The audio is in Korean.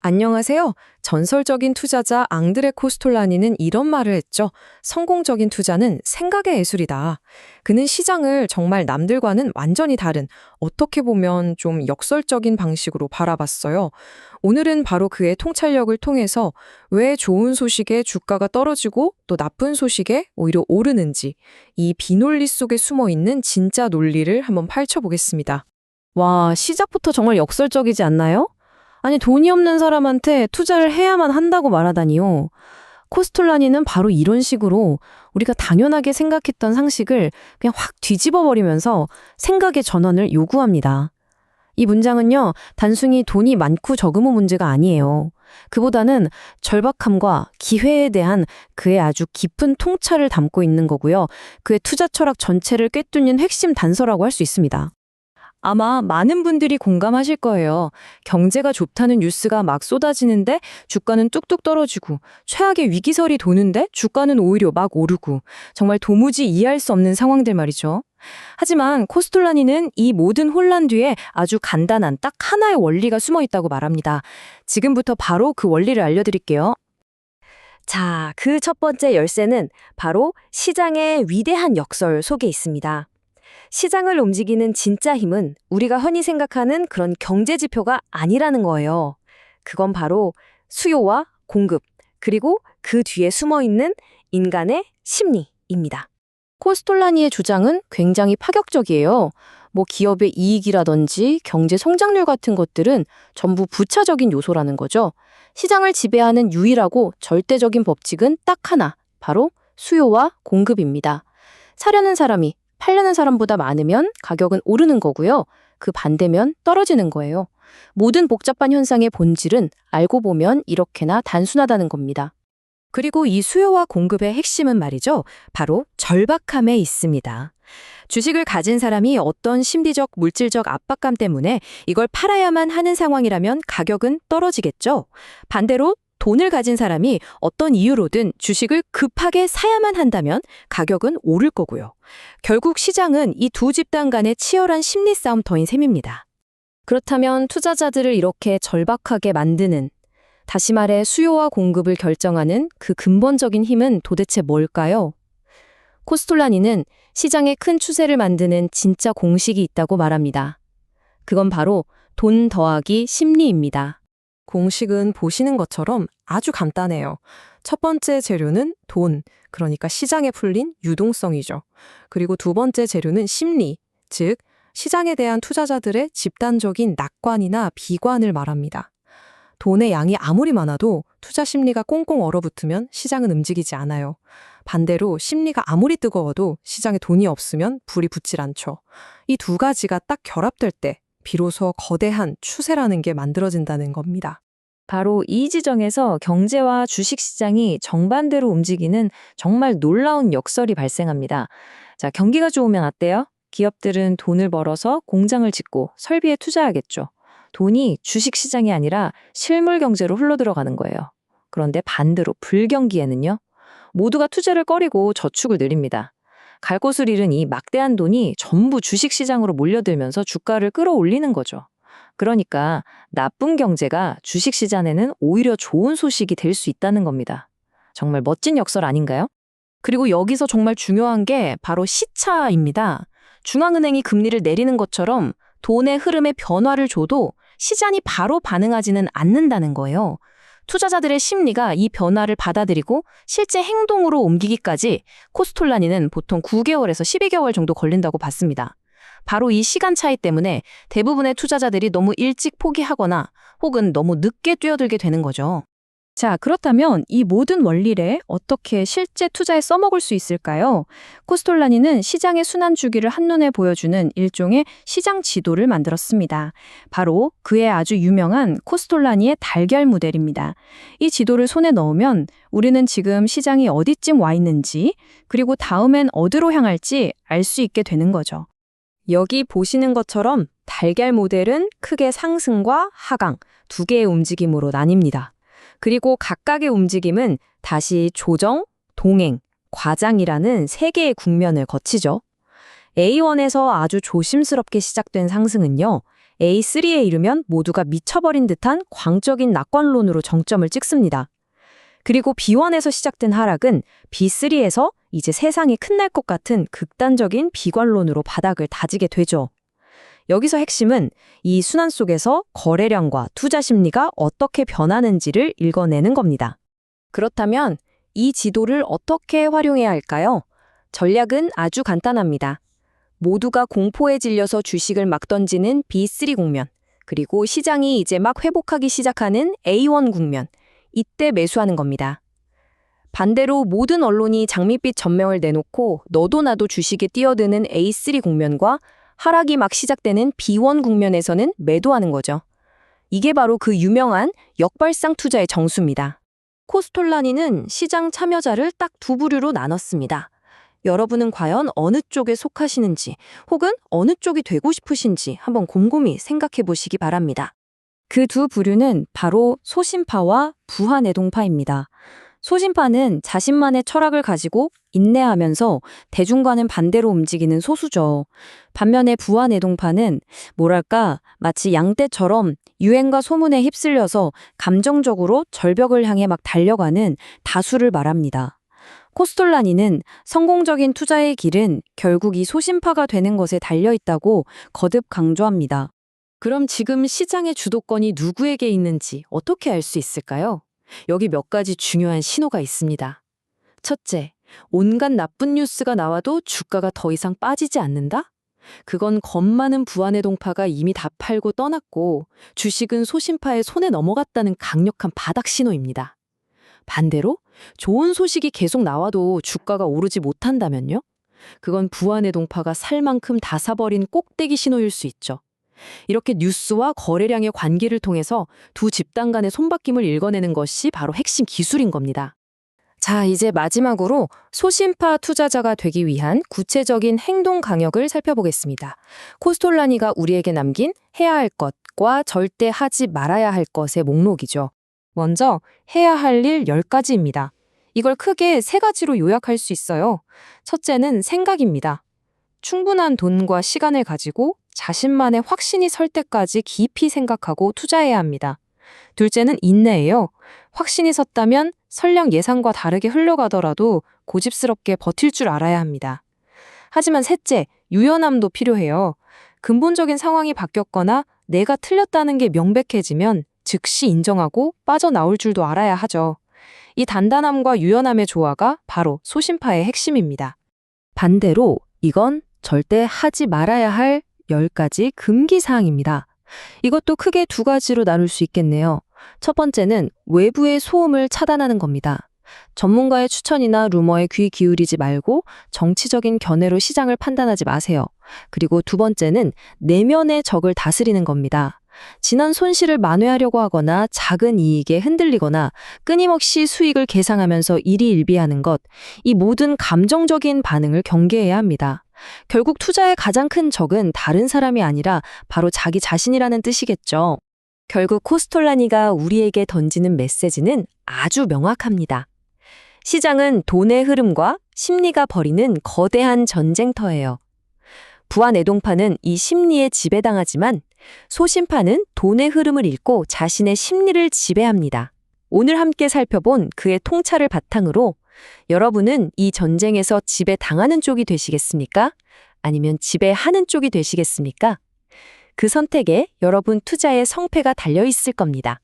안녕하세요. 전설적인 투자자 앙드레 코스톨라니는 이런 말을 했죠. 성공적인 투자는 생각의 예술이다. 그는 시장을 정말 남들과는 완전히 다른, 어떻게 보면 좀 역설적인 방식으로 바라봤어요. 오늘은 바로 그의 통찰력을 통해서 왜 좋은 소식에 주가가 떨어지고 또 나쁜 소식에 오히려 오르는지, 이 비논리 속에 숨어 있는 진짜 논리를 한번 파헤쳐보겠습니다. 와, 시작부터 정말 역설적이지 않나요? 아니, 돈이 없는 사람한테 투자를 해야만 한다고 말하다니요. 코스톨라니는 바로 이런 식으로 우리가 당연하게 생각했던 상식을 그냥 확 뒤집어 버리면서 생각의 전환을 요구합니다. 이 문장은요, 단순히 돈이 많고 적음의 문제가 아니에요. 그보다는 절박함과 기회에 대한 그의 아주 깊은 통찰을 담고 있는 거고요. 그의 투자 철학 전체를 꿰뚫는 핵심 단서라고 할 수 있습니다. 아마 많은 분들이 공감하실 거예요. 경제가 좋다는 뉴스가 막 쏟아지는데 주가는 뚝뚝 떨어지고, 최악의 위기설이 도는데 주가는 오히려 막 오르고, 정말 도무지 이해할 수 없는 상황들 말이죠. 하지만 코스톨라니는 이 모든 혼란 뒤에 아주 간단한 딱 하나의 원리가 숨어 있다고 말합니다. 지금부터 바로 그 원리를 알려드릴게요. 자, 그 첫 번째 열쇠는 바로 시장의 위대한 역설 속에 있습니다. 시장을 움직이는 진짜 힘은 우리가 흔히 생각하는 그런 경제 지표가 아니라는 거예요. 그건 바로 수요와 공급, 그리고 그 뒤에 숨어 있는 인간의 심리입니다. 코스톨라니의 주장은 굉장히 파격적이에요. 기업의 이익이라든지 경제 성장률 같은 것들은 전부 부차적인 요소라는 거죠. 시장을 지배하는 유일하고 절대적인 법칙은 딱 하나, 바로 수요와 공급입니다. 사려는 사람이 팔려는 사람보다 많으면 가격은 오르는 거고요. 그 반대면 떨어지는 거예요. 모든 복잡한 현상의 본질은 알고 보면 이렇게나 단순하다는 겁니다. 그리고 이 수요와 공급의 핵심은 말이죠. 바로 절박함에 있습니다. 주식을 가진 사람이 어떤 심리적, 물질적 압박감 때문에 이걸 팔아야만 하는 상황이라면 가격은 떨어지겠죠. 반대로 돈을 가진 사람이 어떤 이유로든 주식을 급하게 사야만 한다면 가격은 오를 거고요. 결국 시장은 이 두 집단 간의 치열한 심리 싸움터인 셈입니다. 그렇다면 투자자들을 이렇게 절박하게 만드는, 다시 말해 수요와 공급을 결정하는 그 근본적인 힘은 도대체 뭘까요? 코스톨라니는 시장의 큰 추세를 만드는 진짜 공식이 있다고 말합니다. 그건 바로 돈 더하기 심리입니다. 공식은 보시는 것처럼 아주 간단해요. 첫 번째 재료는 돈, 그러니까 시장에 풀린 유동성이죠. 그리고 두 번째 재료는 심리, 즉 시장에 대한 투자자들의 집단적인 낙관이나 비관을 말합니다. 돈의 양이 아무리 많아도 투자 심리가 꽁꽁 얼어붙으면 시장은 움직이지 않아요. 반대로 심리가 아무리 뜨거워도 시장에 돈이 없으면 불이 붙질 않죠. 이 두 가지가 딱 결합될 때 비로소 거대한 추세라는 게 만들어진다는 겁니다. 바로 이 지점에서 경제와 주식시장이 정반대로 움직이는 정말 놀라운 역설이 발생합니다. 자, 경기가 좋으면 어때요? 기업들은 돈을 벌어서 공장을 짓고 설비에 투자하겠죠. 돈이 주식시장이 아니라 실물 경제로 흘러들어가는 거예요. 그런데 반대로 불경기에는요, 모두가 투자를 꺼리고 저축을 늘립니다. 갈 곳을 잃은 이 막대한 돈이 전부 주식시장으로 몰려들면서 주가를 끌어올리는 거죠. 그러니까 나쁜 경제가 주식시장에는 오히려 좋은 소식이 될 수 있다는 겁니다. 정말 멋진 역설 아닌가요? 그리고 여기서 정말 중요한 게 바로 시차입니다. 중앙은행이 금리를 내리는 것처럼 돈의 흐름에 변화를 줘도 시장이 바로 반응하지는 않는다는 거예요. 투자자들의 심리가 이 변화를 받아들이고 실제 행동으로 옮기기까지 코스톨라니는 보통 9개월에서 12개월 정도 걸린다고 봤습니다. 바로 이 시간 차이 때문에 대부분의 투자자들이 너무 일찍 포기하거나 혹은 너무 늦게 뛰어들게 되는 거죠. 자, 그렇다면 이 모든 원리를 어떻게 실제 투자에 써먹을 수 있을까요? 코스톨라니는 시장의 순환 주기를 한눈에 보여주는 일종의 시장 지도를 만들었습니다. 바로 그의 아주 유명한 코스톨라니의 달걀 모델입니다. 이 지도를 손에 넣으면 우리는 지금 시장이 어디쯤 와 있는지, 그리고 다음엔 어디로 향할지 알 수 있게 되는 거죠. 여기 보시는 것처럼 달걀 모델은 크게 상승과 하강 두 개의 움직임으로 나뉩니다. 그리고 각각의 움직임은 다시 조정, 동행, 과장이라는 세 개의 국면을 거치죠. A1에서 아주 조심스럽게 시작된 상승은요, A3에 이르면 모두가 미쳐버린 듯한 광적인 낙관론으로 정점을 찍습니다. 그리고 B1에서 시작된 하락은 B3에서 이제 세상이 끝날 것 같은 극단적인 비관론으로 바닥을 다지게 되죠. 여기서 핵심은 이 순환 속에서 거래량과 투자 심리가 어떻게 변하는지를 읽어내는 겁니다. 그렇다면 이 지도를 어떻게 활용해야 할까요? 전략은 아주 간단합니다. 모두가 공포에 질려서 주식을 막 던지는 B3 국면, 그리고 시장이 이제 막 회복하기 시작하는 A1 국면, 이때 매수하는 겁니다. 반대로 모든 언론이 장밋빛 전명을 내놓고 너도 나도 주식에 뛰어드는 A3 국면과 하락이 막 시작되는 B1 국면에서는 매도하는 거죠. 이게 바로 그 유명한 역발상 투자의 정수입니다. 코스톨라니는 시장 참여자를 딱 두 부류로 나눴습니다. 여러분은 과연 어느 쪽에 속하시는지 혹은 어느 쪽이 되고 싶으신지 한번 곰곰이 생각해 보시기 바랍니다. 그 두 부류는 바로 소심파와 부하내동파입니다. 소심파는 자신만의 철학을 가지고 인내하면서 대중과는 반대로 움직이는 소수죠. 반면에 부하내동파는 뭐랄까 마치 양떼처럼 유행과 소문에 휩쓸려서 감정적으로 절벽을 향해 막 달려가는 다수를 말합니다. 코스톨라니는 성공적인 투자의 길은 결국 이 소심파가 되는 것에 달려있다고 거듭 강조합니다. 그럼 지금 시장의 주도권이 누구에게 있는지 어떻게 알 수 있을까요? 여기 몇 가지 중요한 신호가 있습니다. 첫째, 온갖 나쁜 뉴스가 나와도 주가가 더 이상 빠지지 않는다? 그건 겁 많은 부하내동파가 이미 다 팔고 떠났고 주식은 소심파의 손에 넘어갔다는 강력한 바닥 신호입니다. 반대로 좋은 소식이 계속 나와도 주가가 오르지 못한다면요? 그건 부하내동파가 살 만큼 다 사버린 꼭대기 신호일 수 있죠. 이렇게 뉴스와 거래량의 관계를 통해서 두 집단 간의 손바뀜을 읽어내는 것이 바로 핵심 기술인 겁니다. 자, 이제 마지막으로 소심파 투자자가 되기 위한 구체적인 행동 강역을 살펴보겠습니다. 코스톨라니가 우리에게 남긴 해야 할 것과 절대 하지 말아야 할 것의 목록이죠. 먼저 해야 할 일 10가지입니다. 이걸 크게 3가지로 요약할 수 있어요. 첫째는 생각입니다. 충분한 돈과 시간을 가지고 자신만의 확신이 설 때까지 깊이 생각하고 투자해야 합니다. 둘째는 인내예요. 확신이 섰다면 설령 예상과 다르게 흘러가더라도 고집스럽게 버틸 줄 알아야 합니다. 하지만 셋째, 유연함도 필요해요. 근본적인 상황이 바뀌었거나 내가 틀렸다는 게 명백해지면 즉시 인정하고 빠져나올 줄도 알아야 하죠. 이 단단함과 유연함의 조화가 바로 소심파의 핵심입니다. 반대로 이건 절대 하지 말아야 할 10가지 금기사항입니다. 이것도 크게 2가지로 나눌 수 있겠네요. 첫 번째는 외부의 소음을 차단하는 겁니다. 전문가의 추천이나 루머에 귀 기울이지 말고 정치적인 견해로 시장을 판단하지 마세요. 그리고 두 번째는 내면의 적을 다스리는 겁니다. 지난 손실을 만회하려고 하거나 작은 이익에 흔들리거나 끊임없이 수익을 계상하면서 일희일비하는 것, 이 모든 감정적인 반응을 경계해야 합니다. 결국 투자의 가장 큰 적은 다른 사람이 아니라 바로 자기 자신이라는 뜻이겠죠. 결국 코스톨라니가 우리에게 던지는 메시지는 아주 명확합니다. 시장은 돈의 흐름과 심리가 벌이는 거대한 전쟁터예요. 부하내동파는 이 심리에 지배당하지만 소심파는 돈의 흐름을 읽고 자신의 심리를 지배합니다. 오늘 함께 살펴본 그의 통찰을 바탕으로 여러분은 이 전쟁에서 지배당하는 쪽이 되시겠습니까? 아니면 지배하는 쪽이 되시겠습니까? 그 선택에 여러분 투자의 성패가 달려 있을 겁니다.